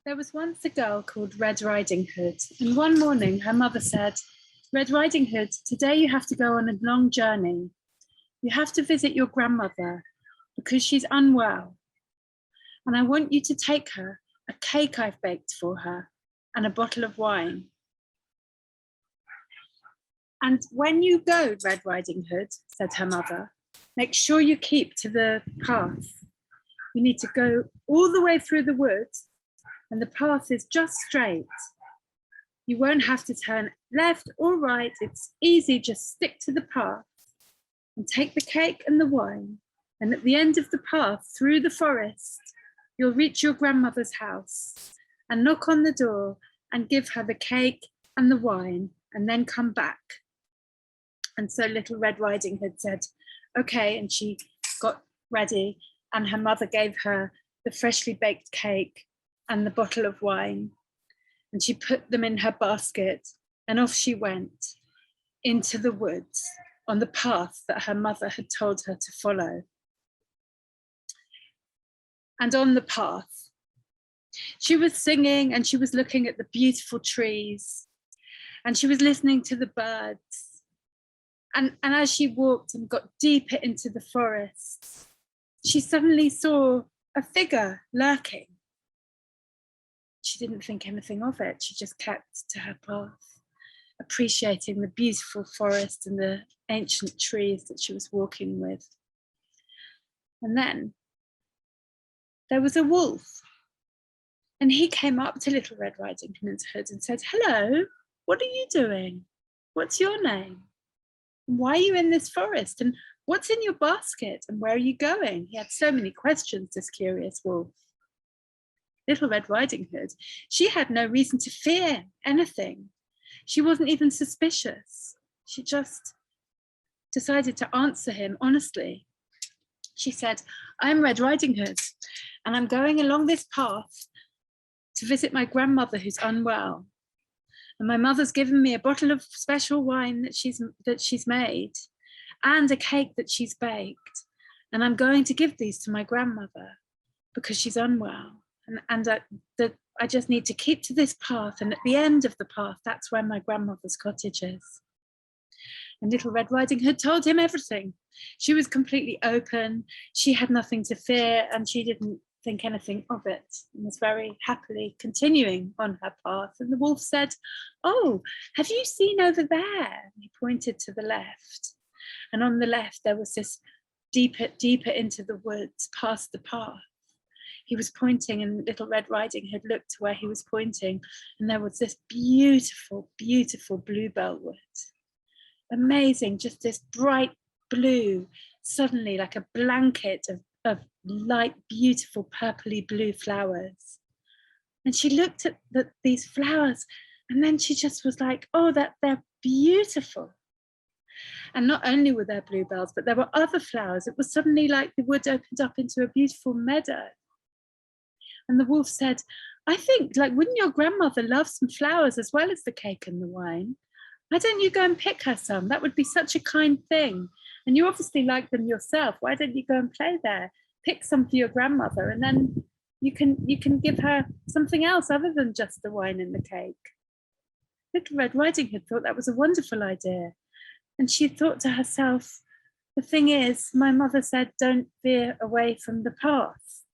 There was once a girl called Red Riding Hood, and one morning her mother said, "Red Riding Hood, today you have to go on a long journey. You have to visit your grandmother because she's unwell. And I want you to take her a cake I've baked for her and a bottle of wine. And when you go, Red Riding Hood," said her mother, "make sure you keep to the path. You need to go all the way through the woods, and the path is just straight. You won't have to turn left or right. It's easy. Just stick to the path and take the cake and the wine. And at the end of the path through the forest, you'll reach your grandmother's house and knock on the door and give her the cake and the wine and then come back." And so little Red Riding Hood said, "Okay." And she got ready, and her mother gave her the freshly baked cake and the bottle of wine. And she put them in her basket, and off she went into the woods on the path that her mother had told her to follow. And on the path, she was singing, and she was looking at the beautiful trees, and she was listening to the birds. And as she walked and got deeper into the forest, she suddenly saw a figure lurking. She didn't think anything of it. She just kept to her path, appreciating the beautiful forest and the ancient trees that she was walking with. And then there was a wolf, and he came up to Little Red Riding Hood and said, "Hello, what are you doing? What's your name? Why are you in this forest? And what's in your basket? And where are you going?" He had so many questions, this curious wolf. Little Red Riding Hood, she had no reason to fear anything. She wasn't even suspicious. She just decided to answer him honestly. She said, "I'm Red Riding Hood, and I'm going along this path to visit my grandmother who's unwell. And my mother's given me a bottle of special wine that she's made and a cake that she's baked. And I'm going to give these to my grandmother because she's unwell. And I just need to keep to this path. And at the end of the path, that's where my grandmother's cottage is." And Little Red Riding Hood told him everything. She was completely open. She had nothing to fear, and she didn't think anything of it, and was very happily continuing on her path. And the wolf said, "Oh, have you seen over there?" He pointed to the left. And on the left, there was this deeper into the woods, past the path. He was pointing, and Little Red Riding Hood looked to where he was pointing, and there was this beautiful, beautiful bluebell wood. Amazing, just this bright blue, suddenly like a blanket of light, beautiful, purpley blue flowers. And she looked at these flowers, and then she just was like, "Oh, they're beautiful." And not only were there bluebells, but there were other flowers. It was suddenly like the wood opened up into a beautiful meadow. And the wolf said, "I think, like, wouldn't your grandmother love some flowers as well as the cake and the wine? Why don't you go and pick her some? That would be such a kind thing. And you obviously like them yourself. Why don't you go and play there? Pick some for your grandmother, and then you can give her something else other than just the wine and the cake." Little Red Riding Hood thought that was a wonderful idea. And she thought to herself, "The thing is, my mother said, don't veer away from the path."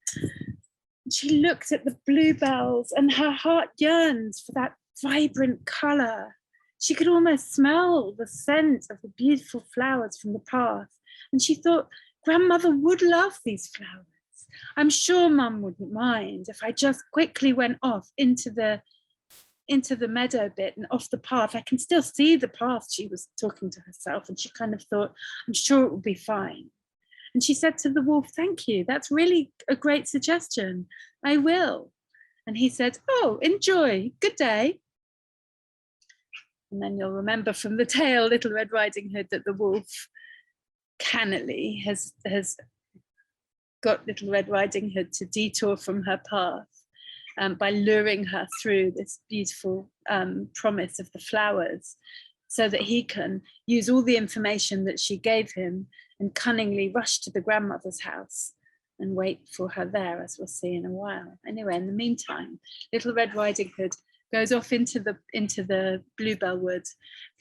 She looked at the bluebells, and her heart yearned for that vibrant color. She could almost smell the scent of the beautiful flowers from the path. And she thought, grandmother would love these flowers. I'm sure Mum wouldn't mind if I just quickly went off into the meadow bit and off the path. I can still see the path, she was talking to herself. And she kind of thought, I'm sure it will be fine. And she said to the wolf, "Thank you. That's really a great suggestion. I will." And he said, "Oh, enjoy. Good day." And then you'll remember from the tale, Little Red Riding Hood, that the wolf cannily has got Little Red Riding Hood to detour from her path by luring her through this beautiful promise of the flowers, so that he can use all the information that she gave him and cunningly rush to the grandmother's house and wait for her there, as we'll see in a while. Anyway, in the meantime, Little Red Riding Hood goes off into the bluebell wood.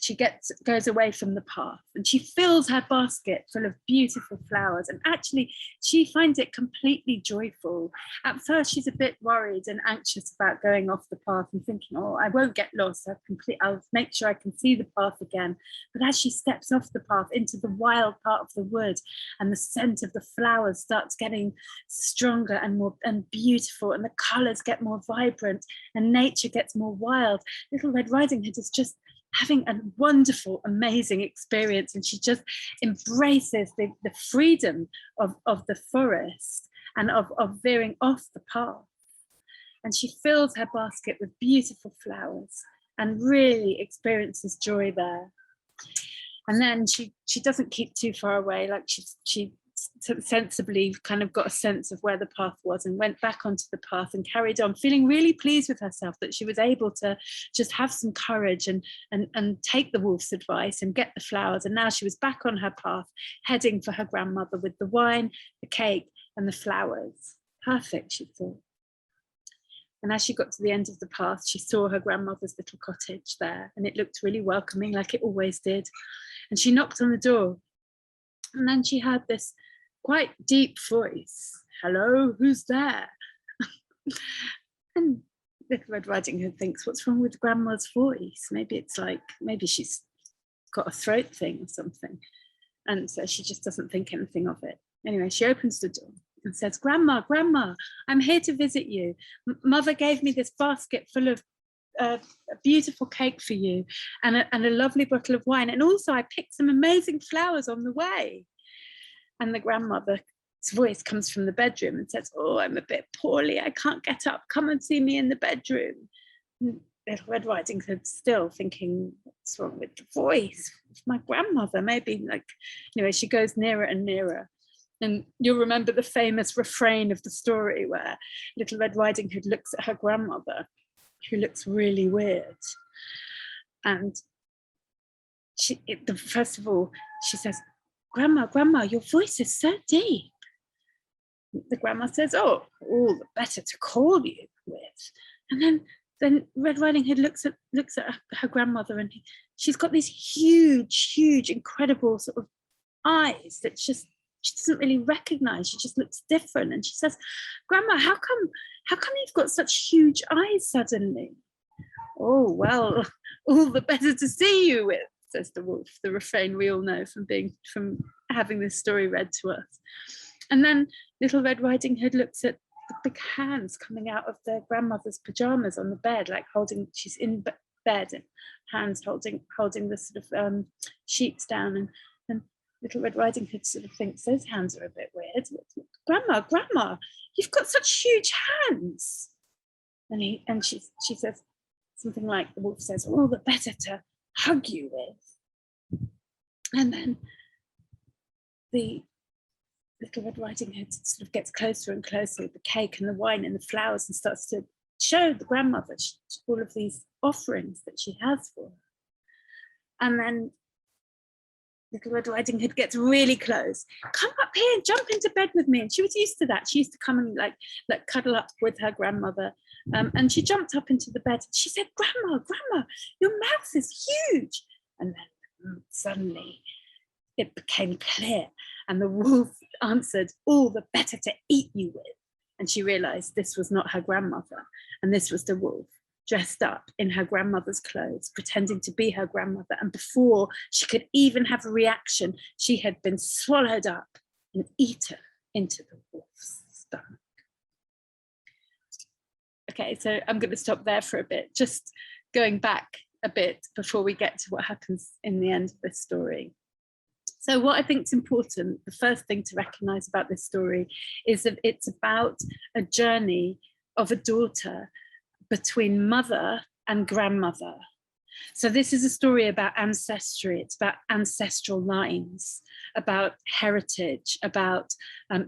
She goes away from the path, and she fills her basket full of beautiful flowers, and actually she finds it completely joyful. At first she's a bit worried and anxious about going off the path and thinking, oh, I won't get lost, I'll make sure I can see the path again. But as she steps off the path into the wild part of the wood, and the scent of the flowers starts getting stronger and more and beautiful, and the colors get more vibrant, and nature gets more wild, Little Red Riding Hood is just having a wonderful, amazing experience, and she just embraces the freedom of the forest and of veering off the path. And she fills her basket with beautiful flowers and really experiences joy there. And then she doesn't keep too far away, like she sensibly kind of got a sense of where the path was and went back onto the path and carried on, feeling really pleased with herself that she was able to just have some courage and take the wolf's advice and get the flowers. And now she was back on her path, heading for her grandmother with the wine, the cake, and the flowers. Perfect, she thought. And as she got to the end of the path, she saw her grandmother's little cottage there, and it looked really welcoming, like it always did. And she knocked on the door, and then she heard this quite deep voice. Hello, who's there? And Little Red Riding Hood thinks, what's wrong with grandma's voice? Maybe she's got a throat thing or something. And so she just doesn't think anything of it. Anyway, she opens the door and says, Grandma, I'm here to visit you. Mother gave me this basket full of a beautiful cake for you and a lovely bottle of wine. And also I picked some amazing flowers on the way. And the grandmother's voice comes from the bedroom and says, oh, I'm a bit poorly, I can't get up, come and see me in the bedroom. And Little Red Riding Hood still thinking, what's wrong with the voice of my grandmother? Maybe she goes nearer and nearer. And you'll remember the famous refrain of the story where Little Red Riding Hood looks at her grandmother, who looks really weird. And first of all, she says, Grandma, your voice is so deep. The grandma says, oh, all the better to call you with. And then Red Riding Hood looks at her grandmother, and she's got these huge, incredible sort of eyes that she doesn't really recognize. She just looks different. And she says, Grandma, how come you've got such huge eyes suddenly? Oh, well, all the better to see you with, says the wolf, the refrain we all know from having this story read to us. And then Little Red Riding Hood looks at the big hands coming out of their grandmother's pajamas on the bed, like she's in bed and hands holding the sort of sheets down. And Little Red Riding Hood sort of thinks those hands are a bit weird. Grandma, you've got such huge hands. And she says something like, the wolf says, all the better to hug you with. And then the Little Red Riding Hood sort of gets closer and closer with the cake and the wine and the flowers, and starts to show the grandmother all of these offerings that she has for her. And then Little Red Riding Hood gets really close. Come up here and jump into bed with me. And she was used to that. She used to come and like cuddle up with her grandmother. And she jumped up into the bed. She said, Grandma, your mouth is huge. And then suddenly it became clear. And the wolf answered, all the better to eat you with. And she realized this was not her grandmother. And this was the wolf, dressed up in her grandmother's clothes, pretending to be her grandmother. And before she could even have a reaction, she had been swallowed up and eaten into the wolf's stomach. Okay, so I'm going to stop there for a bit, just going back a bit before we get to what happens in the end of this story. So what I think is important, the first thing to recognize about this story is that it's about a journey of a daughter between mother and grandmother. So this is a story about ancestry, it's about ancestral lines, about heritage, about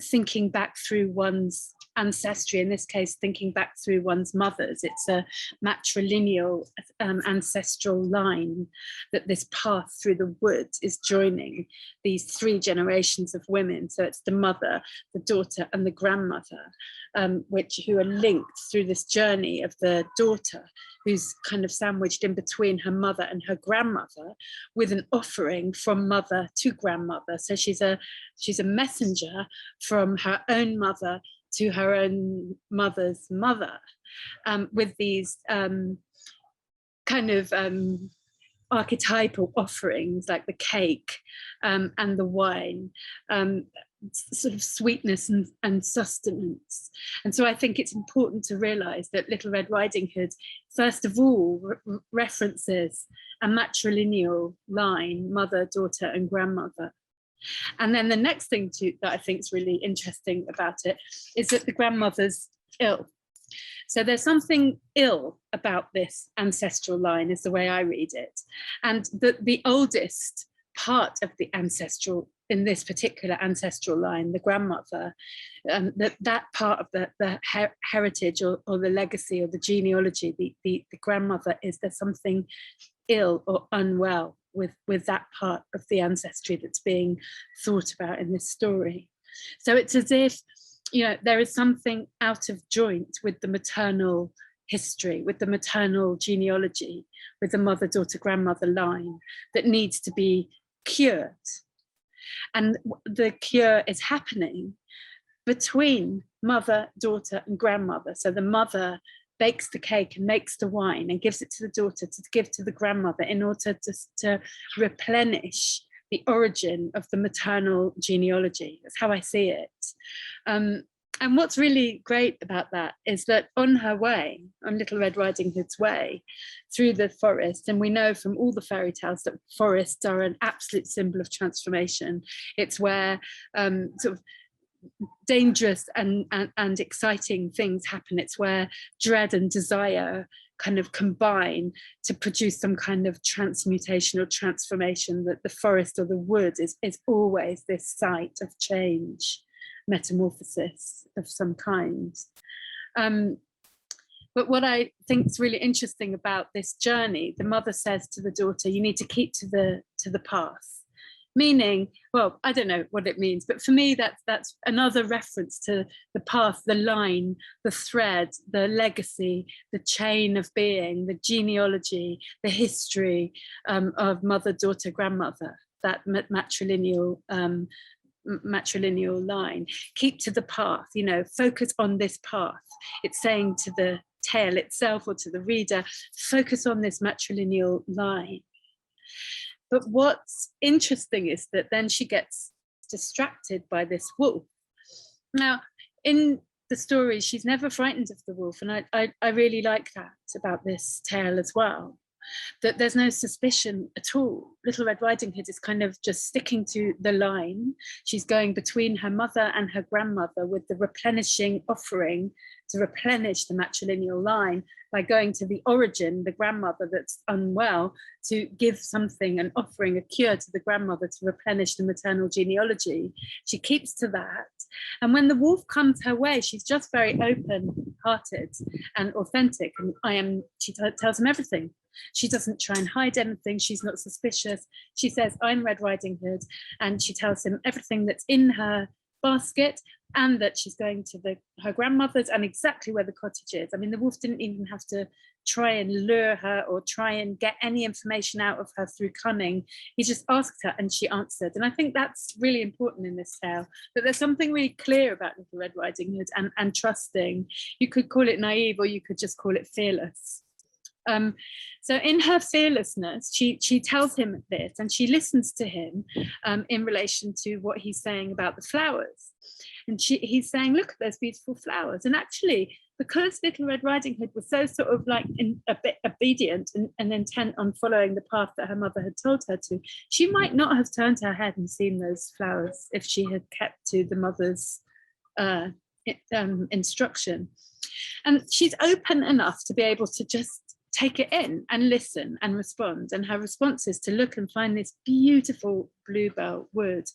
thinking back through one's ancestry, in this case, thinking back through one's mothers. It's a matrilineal ancestral line that this path through the woods is joining these 3 generations of women. So it's the mother, the daughter, and the grandmother, who are linked through this journey of the daughter, who's kind of sandwiched in between her mother and her grandmother, with an offering from mother to grandmother. So she's a messenger from her own mother to her own mother's mother, with these archetypal offerings like the cake and the wine, sort of sweetness and sustenance. And so I think it's important to realize that Little Red Riding Hood, first of all, references a matrilineal line, mother, daughter, and grandmother. And then the next thing that I think is really interesting about it is that the grandmother's ill. So there's something ill about this ancestral line, is the way I read it. And the oldest part of the ancestral, in this particular ancestral line, the grandmother, that part of the heritage or the legacy or the genealogy, the grandmother, there's something ill or unwell with that part of the ancestry that's being thought about in this story. So it's as if, there is something out of joint with the maternal history, with the maternal genealogy, with the mother, daughter, grandmother line that needs to be cured. And the cure is happening between mother, daughter, and grandmother. So the mother bakes the cake and makes the wine and gives it to the daughter to give to the grandmother in order to replenish the origin of the maternal genealogy. That's how I see it. And what's really great about that is that on her way, on Little Red Riding Hood's way through the forest, and we know from all the fairy tales that forests are an absolute symbol of transformation. It's where sort of dangerous and exciting things happen. It's where dread and desire kind of combine to produce some kind of transmutation or transformation. That the forest or the wood is always this site of change, metamorphosis of some kind. But what I think is really interesting about this journey, the mother says to the daughter, you need to keep to the path. Meaning, well, I don't know what it means, but for me, that's another reference to the path, the line, the thread, the legacy, the chain of being, the genealogy, the history of mother, daughter, grandmother, that matrilineal line. Keep to the path, focus on this path. It's saying to the tale itself or to the reader, focus on this matrilineal line. But what's interesting is that then she gets distracted by this wolf. Now, in the story, she's never frightened of the wolf. And I really like that about this tale as well, that there's no suspicion at all. Little Red Riding Hood is kind of just sticking to the line. She's going between her mother and her grandmother with the replenishing offering to replenish the matrilineal line by going to the origin, the grandmother that's unwell, to give something, an offering, a cure to the grandmother to replenish the maternal genealogy. She keeps to that. And when the wolf comes her way, she's just very open-hearted and authentic. And she tells him everything. She doesn't try and hide anything. She's not suspicious. She says, I'm Red Riding Hood. And she tells him everything that's in her basket, and that she's going to her grandmother's and exactly where the cottage is. I mean, the wolf didn't even have to try and lure her or try and get any information out of her through cunning. He just asked her and she answered. And I think that's really important in this tale, that there's something really clear about Little Red Riding Hood and trusting. You could call it naive or you could just call it fearless. So in her fearlessness, she tells him this and she listens to him in relation to what he's saying about the flowers. And he's saying, look at those beautiful flowers. And actually, because Little Red Riding Hood was so sort of like a bit obedient and intent on following the path that her mother had told her to, she might not have turned her head and seen those flowers if she had kept to the mother's instruction. And she's open enough to be able to just take it in and listen and respond. And her response is to look and find this beautiful bluebell wood,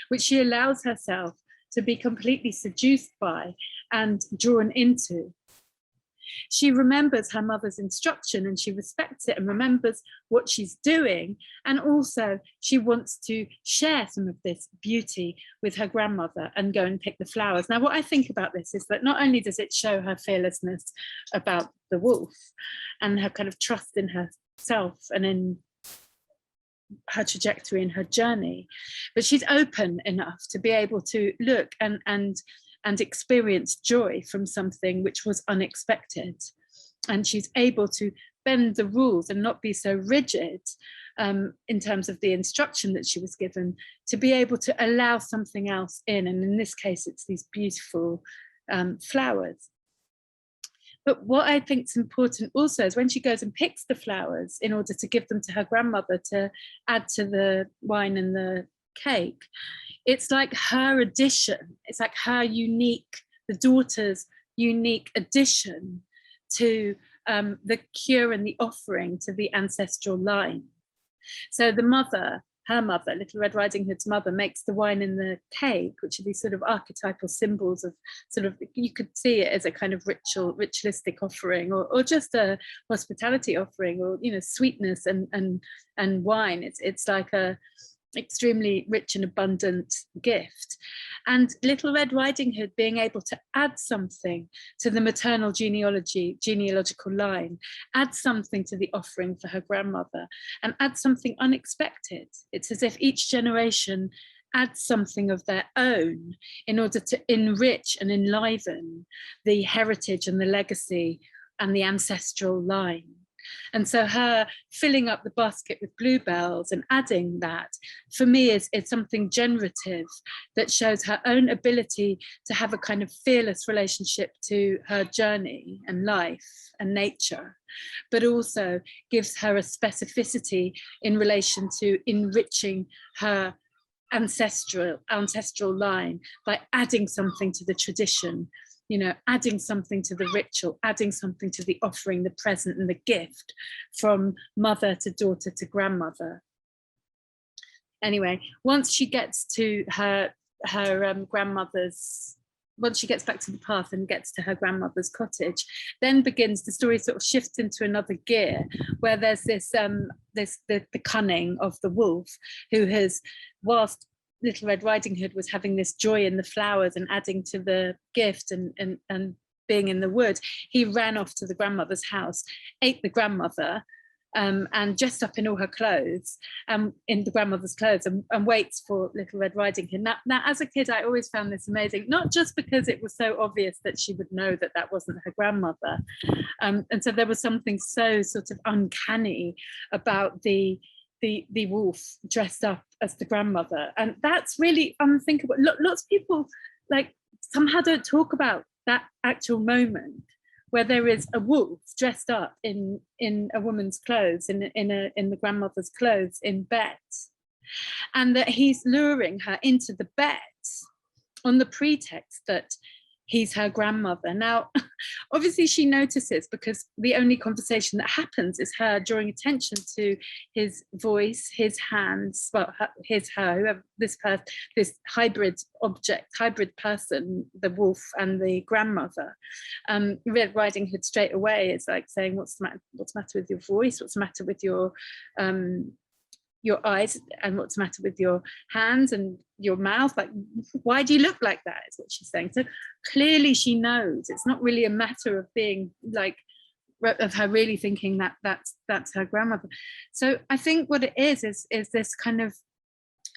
which she allows herself to be completely seduced by and drawn into. She remembers her mother's instruction and she respects it and remembers what she's doing. And also she wants to share some of this beauty with her grandmother and go and pick the flowers. Now, what I think about this is that not only does it show her fearlessness about the wolf and her kind of trust in herself and in her trajectory and her journey, but she's open enough to be able to look and experience joy from something which was unexpected. And she's able to bend the rules and not be so rigid in terms of the instruction that she was given, to be able to allow something else in. And in this case, it's these beautiful flowers. But what I think is important also is when she goes and picks the flowers in order to give them to her grandmother to add to the wine and the cake, it's like her addition. It's like her unique, the daughter's unique addition to the cure and the offering to the ancestral line. So the mother, her mother, Little Red Riding Hood's mother, makes the wine and the cake, which are these sort of archetypal symbols of sort of, you could see it as a kind of ritualistic offering, or just a hospitality offering, or, you know, sweetness and wine. It's like a extremely rich and abundant gift. And Little Red Riding Hood being able to add something to the maternal genealogical line, add something to the offering for her grandmother, and add something unexpected. It's as if each generation adds something of their own in order to enrich and enliven the heritage and the legacy and the ancestral line. And so her filling up the basket with bluebells and adding that, for me, is something generative that shows her own ability to have a kind of fearless relationship to her journey and life and nature, but also gives her a specificity in relation to enriching her ancestral line by adding something to the tradition, you know, adding something to the ritual, adding something to the offering, the present and the gift, from mother to daughter to grandmother. Anyway, once she gets to her grandmother's, once she gets back to the path and gets to her grandmother's cottage, then begins the story, sort of shifts into another gear, where there's this the cunning of the wolf, who has, whilst Little Red Riding Hood was having this joy in the flowers and adding to the gift and being in the wood, he ran off to the grandmother's house, ate the grandmother, and dressed up in all her clothes, in the grandmother's clothes, and waits for Little Red Riding Hood. Now, as a kid, I always found this amazing, not just because it was so obvious that she would know that that wasn't her grandmother. And so there was something so sort of uncanny about the wolf dressed up as the grandmother. And that's really unthinkable. Lots of people like somehow don't talk about that actual moment where there is a wolf dressed up in a woman's clothes, in the grandmother's clothes in bed, and that he's luring her into the bed on the pretext that he's her grandmother. Now, obviously she notices, because the only conversation that happens is her drawing attention to his voice, his hands, well, whoever this hybrid person, the wolf and the grandmother. Red Riding Hood straight away is like saying, what's the matter with your voice? What's the matter with your eyes, and what's the matter with your hands and your mouth? Like, why do you look like that, is what she's saying. So clearly she knows. It's not really a matter of being like, of her really thinking that that's her grandmother. So I think what it is this kind of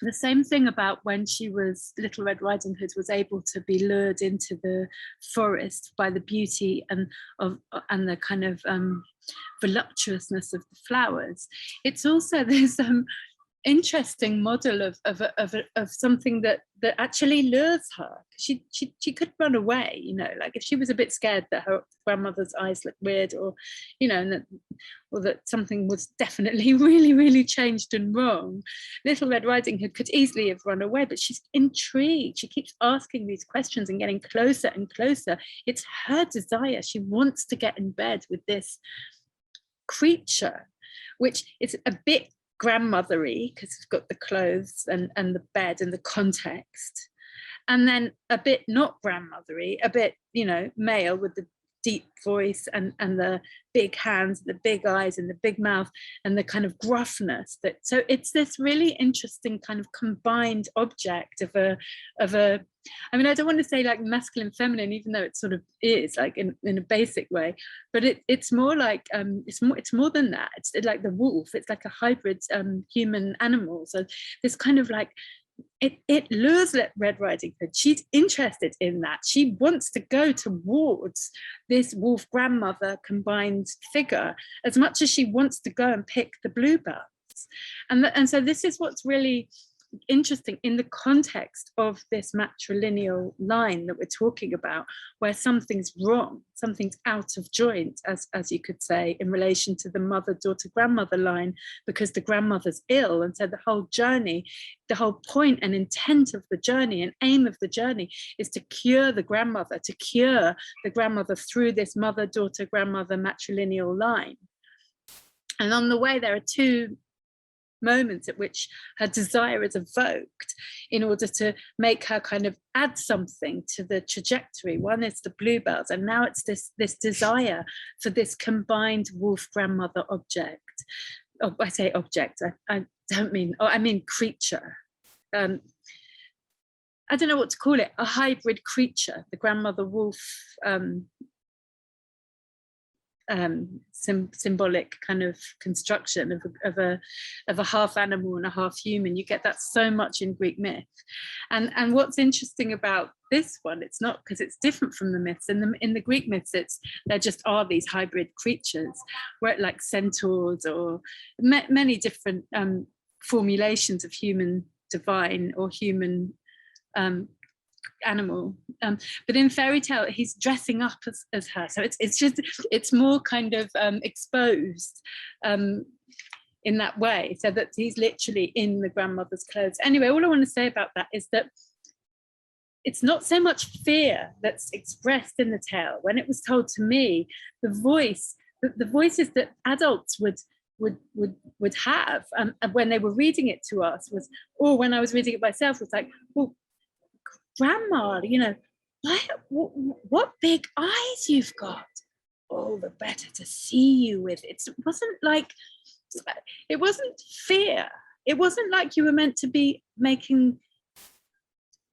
the same thing about when she was, Little Red Riding Hood was able to be lured into the forest by the beauty and the kind of voluptuousness of the flowers. It's also this interesting model of something that actually lures her. She could run away, you know, like if she was a bit scared that her grandmother's eyes looked weird, or, you know, or that something was definitely really, really changed and wrong, Little Red Riding Hood could easily have run away, but she's intrigued. She keeps asking these questions and getting closer and closer. It's her desire. She wants to get in bed with this creature, which is a bit grandmothery because it's got the clothes and the bed and the context. and then a bit not grandmothery, a bit, you know, male with the deep voice and the big hands, the big eyes and the big mouth and the kind of gruffness. That so it's this really interesting kind of combined object of a I mean, I don't want to say like masculine feminine, even though it sort of is like in a basic way, but it's more like it's more than that. It's like the wolf, it's like a hybrid human animal. So this kind of like it lures Red Riding Hood. She's interested in that. She wants to go towards this wolf grandmother combined figure as much as she wants to go and pick the bluebirds. And so this is what's really interesting in the context of this matrilineal line that we're talking about, where something's wrong, something's out of joint, as you could say, in relation to the mother, daughter, grandmother line, because the grandmother's ill. And so the whole journey, the whole point and intent of the journey and aim of the journey is to cure the grandmother, through this mother, daughter, grandmother matrilineal line. And on the way, there are two moments at which her desire is evoked in order to make her kind of add something to the trajectory. One is the bluebells, and now it's this desire for this combined wolf grandmother object. Oh, I say object, I don't mean, I mean creature. I don't know what to call it, a hybrid creature, the grandmother wolf symbolic kind of construction of a half animal and a half human. You get that so much in Greek myth, and what's interesting about this one, it's not because it's different from the myths. In the Greek myths, there just are these hybrid creatures, where like centaurs or many different formulations of human divine or human animal, but in Fairy Tale he's dressing up as her, so it's more kind of exposed in that way, so that he's literally in the grandmother's clothes. Anyway, all I want to say about that is that it's not so much fear that's expressed in the tale. When it was told to me, the voices that adults would have when they were reading it to us was, or when I was reading it myself, was like, well, grandma, you know, what big eyes you've got. Oh, the better to see you with. It wasn't fear. It wasn't like you were meant to be making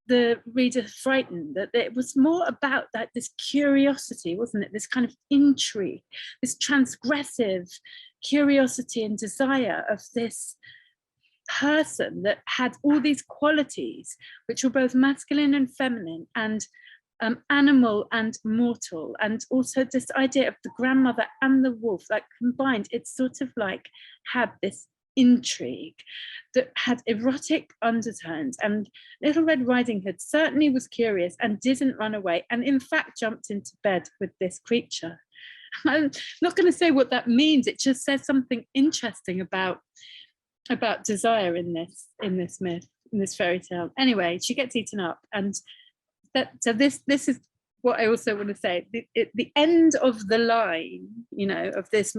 the reader frightened. That it was more about that, this curiosity, wasn't it? This kind of intrigue, this transgressive curiosity and desire of this person that had all these qualities, which were both masculine and feminine, and animal and mortal, and also this idea of the grandmother and the wolf, like combined. It's sort of like had this intrigue that had erotic undertones. And Little Red Riding Hood certainly was curious and didn't run away, and in fact jumped into bed with this creature. I'm not going to say what that means. It just says something interesting about desire in this myth, in this fairy tale. Anyway, she gets eaten up, and so this is what I also want to say. The end of the line, you know, of this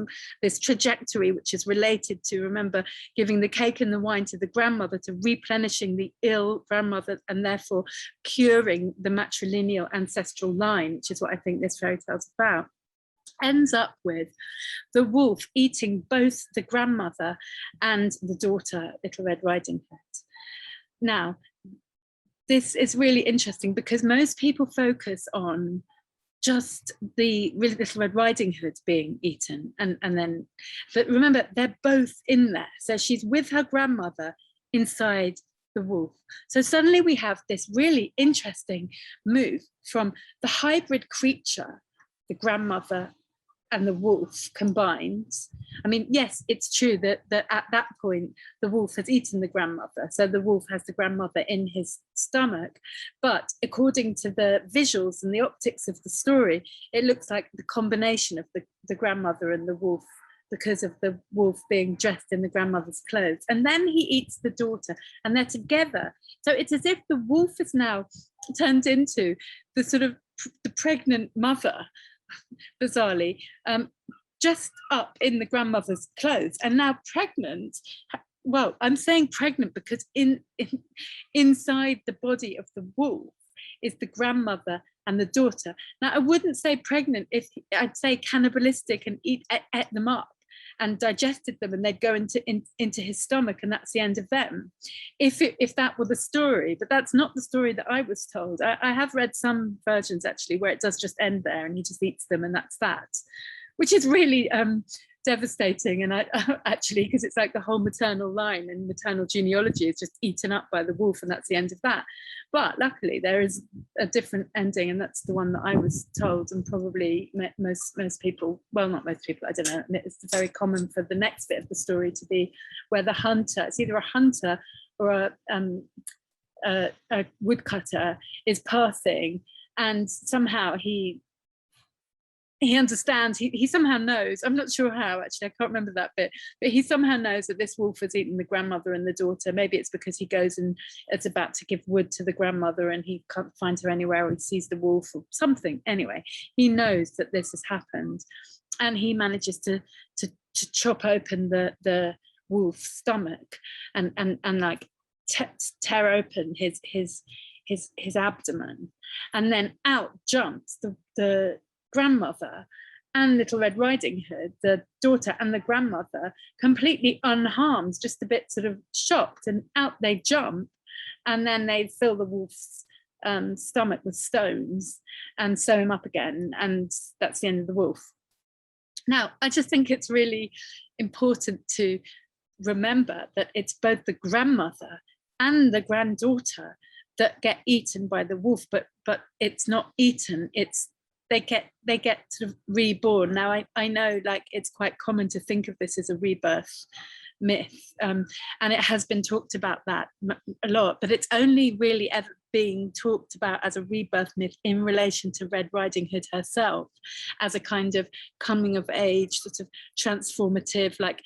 trajectory, which is related to, remember, giving the cake and the wine to the grandmother, to replenishing the ill grandmother, and therefore curing the matrilineal ancestral line, which is what I think this fairy tale is about, ends up with the wolf eating both the grandmother and the daughter, Little Red Riding Hood. Now, this is really interesting because most people focus on just the Little Red Riding Hood being eaten, and then, but remember, they're both in there. So she's with her grandmother inside the wolf. So suddenly we have this really interesting move from the hybrid creature, the grandmother and the wolf combined. I mean, yes, it's true that at that point the wolf has eaten the grandmother, so the wolf has the grandmother in his stomach. But according to the visuals and the optics of the story, it looks like the combination of the grandmother and the wolf, because of the wolf being dressed in the grandmother's clothes. And then he eats the daughter, and they're together. So it's as if the wolf is now turned into the sort of the pregnant mother, bizarrely, just up in the grandmother's clothes, and now pregnant. Well, I'm saying pregnant because inside the body of the wolf, is the grandmother and the daughter. Now, I wouldn't say pregnant, if I'd say cannibalistic and ate them up and digested them, and they'd go into his stomach, and that's the end of them, if that were the story. But that's not the story that I was told. I have read some versions actually where it does just end there and he just eats them and that's that, which is really devastating. And I actually, because it's like the whole maternal line and maternal genealogy is just eaten up by the wolf, and that's the end of that. But luckily there is a different ending, and that's the one that I was told, and probably most people, well, not most people, I don't know, it's very common for the next bit of the story to be where the hunter, it's either a hunter or a woodcutter, is passing, and somehow he understands, he somehow knows, I'm not sure how, actually, I can't remember that bit, but he somehow knows that this wolf has eaten the grandmother and the daughter. Maybe it's because he goes and it's about to give wood to the grandmother and he can't find her anywhere, or he sees the wolf or something. Anyway, he knows that this has happened, and he manages to chop open the wolf's stomach and like tear open his abdomen, and then out jumps the grandmother and Little Red Riding Hood, the daughter and the grandmother, completely unharmed, just a bit sort of shocked, and out they jump, and then they fill the wolf's stomach with stones and sew him up again, and that's the end of the wolf. Now, I just think it's really important to remember that it's both the grandmother and the granddaughter that get eaten by the wolf, but it's not eaten, it's they get sort of reborn. Now, I know, like, it's quite common to think of this as a rebirth myth, and it has been talked about that a lot, but it's only really ever being talked about as a rebirth myth in relation to Red Riding Hood herself, as a kind of coming of age, sort of transformative, like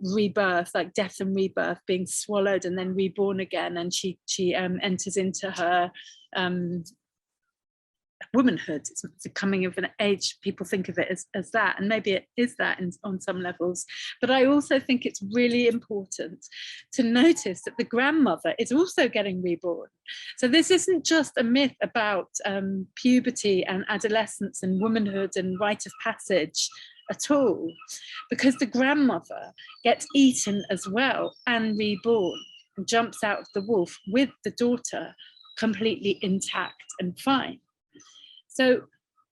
rebirth, like death and rebirth, being swallowed and then reborn again, and she enters into her womanhood. It's a coming of an age. People think of it as that, and maybe it is that on some levels, but I also think it's really important to notice that the grandmother is also getting reborn. So this isn't just a myth about puberty and adolescence and womanhood and rite of passage at all, because the grandmother gets eaten as well and reborn, and jumps out of the wolf with the daughter completely intact and fine. So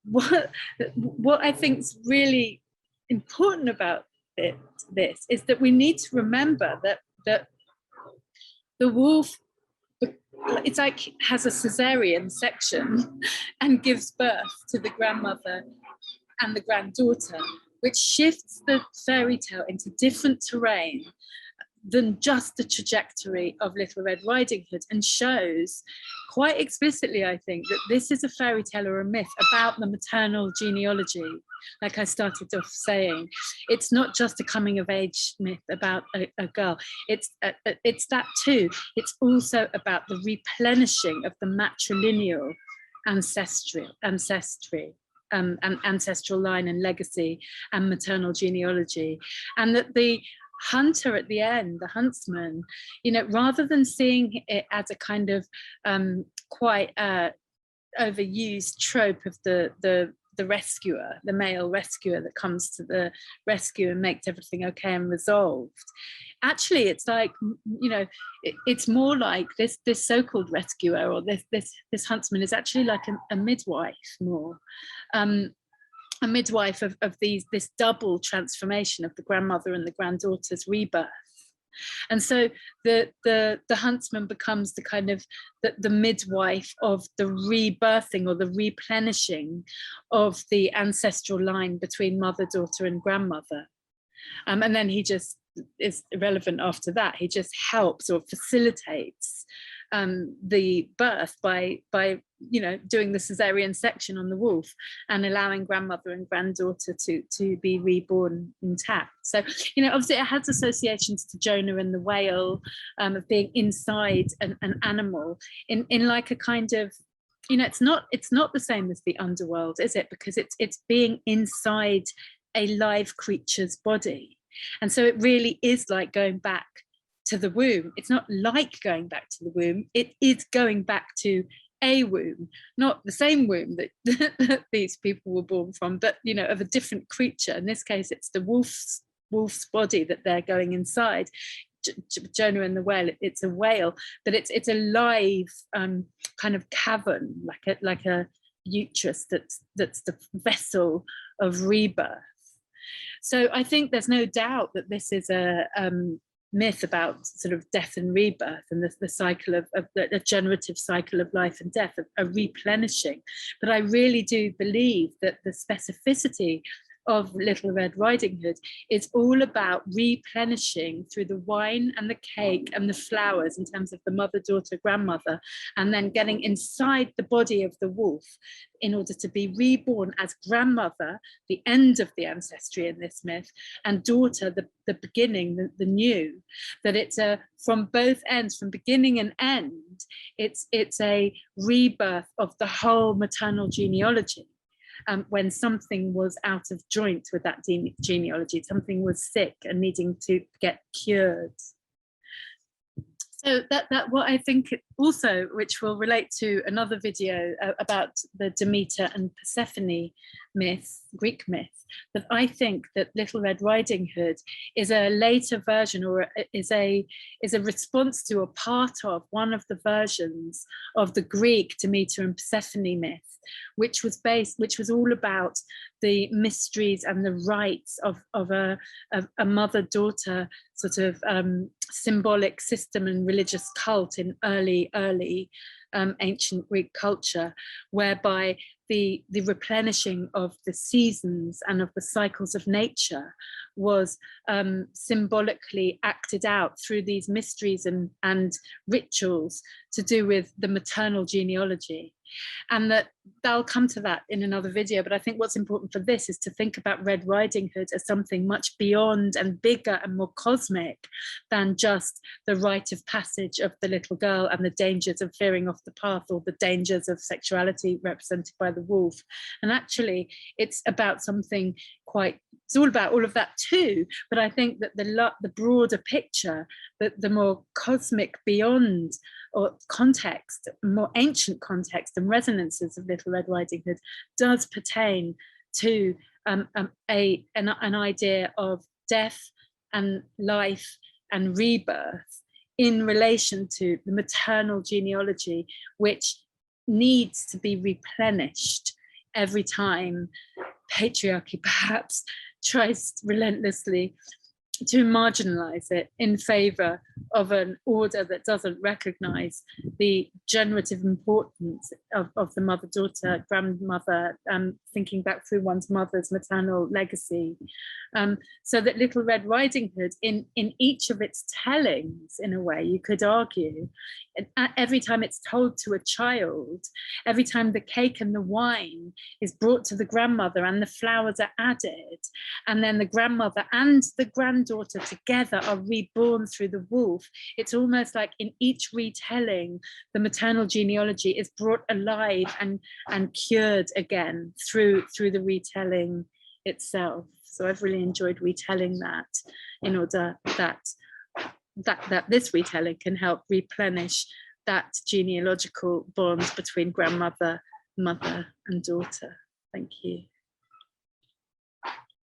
what I think is really important about this is that we need to remember that the wolf, it's like, has a cesarean section and gives birth to the grandmother and the granddaughter, which shifts the fairy tale into different terrain than just the trajectory of Little Red Riding Hood, and shows quite explicitly, I think, that this is a fairy tale or a myth about the maternal genealogy. Like I started off saying, it's not just a coming of age myth about a girl. It's that too. It's also about the replenishing of the matrilineal ancestry, and ancestral line and legacy and maternal genealogy, and that the hunter at the end, the huntsman, rather than seeing it as a kind of quite overused trope of the rescuer, the male rescuer that comes to the rescue and makes everything okay and resolved, actually it's like, it's more like this so-called rescuer, or this huntsman is actually like a midwife more. A midwife of this double transformation of the grandmother and the granddaughter's rebirth. And so the huntsman becomes the kind of the midwife of the rebirthing or the replenishing of the ancestral line between mother, daughter, and grandmother. And then he just is irrelevant after that. He just helps or facilitates the birth by doing the cesarean section on the wolf and allowing grandmother and granddaughter to be reborn intact. So obviously it has associations to Jonah and the whale, of being inside an animal in like a kind of, it's not the same as the underworld, is it? Because it's being inside a live creature's body. And so it really is like going back to the womb. It's not like going back to the womb, it is going back to a womb, not the same womb that, that these people were born from, but, you know, of a different creature. In this case, it's the wolf's body that they're going inside. Jonah and the whale, it's a whale, but it's a live kind of cavern, like a uterus that's the vessel of rebirth. So I think there's no doubt that this is a myth about sort of death and rebirth, and the cycle of the generative cycle of life and death, a replenishing. But I really do believe that the specificity of Little Red Riding Hood is all about replenishing through the wine and the cake and the flowers in terms of the mother, daughter, grandmother, and then getting inside the body of the wolf in order to be reborn as grandmother, the end of the ancestry in this myth, and daughter, the beginning, the new. That it's a, from both ends, from beginning and end, it's a rebirth of the whole maternal genealogy. When something was out of joint with that genealogy, something was sick and needing to get cured. So that what I think also, which will relate to another video about the Demeter and Persephone myth, Greek myth, that I think that Little Red Riding Hood is a later version, or is a response to, a part of one of the versions of the Greek Demeter and Persephone myth, which was all about the mysteries and the rites of a mother-daughter sort of symbolic system and religious cult in early ancient Greek culture, whereby the replenishing of the seasons and of the cycles of nature was symbolically acted out through these mysteries and rituals to do with the maternal genealogy. And that I'll come to that in another video, but I think what's important for this is to think about Red Riding Hood as something much beyond and bigger and more cosmic than just the rite of passage of the little girl and the dangers of veering off the path, or the dangers of sexuality represented by the wolf. And actually it's about something quite, it's all about all of that too, but I think that the broader picture, that the more cosmic beyond or context, more ancient context and resonances of Little Red Riding Hood does pertain to an idea of death and life and rebirth in relation to the maternal genealogy, which needs to be replenished every time patriarchy perhaps tries relentlessly to marginalize it in favor of an order that doesn't recognize the generative importance of the mother, daughter, grandmother, thinking back through one's mother's maternal legacy. So that Little Red Riding Hood, in each of its tellings, in a way, you could argue, every time it's told to a child, every time the cake and the wine is brought to the grandmother and the flowers are added, and then the grandmother and the granddaughter together are reborn through the wolf, it's almost like in each retelling, the maternal genealogy is brought alive and cured again through the retelling itself. So I've really enjoyed retelling that, in order that this retelling can help replenish that genealogical bond between grandmother, mother, and daughter. Thank you.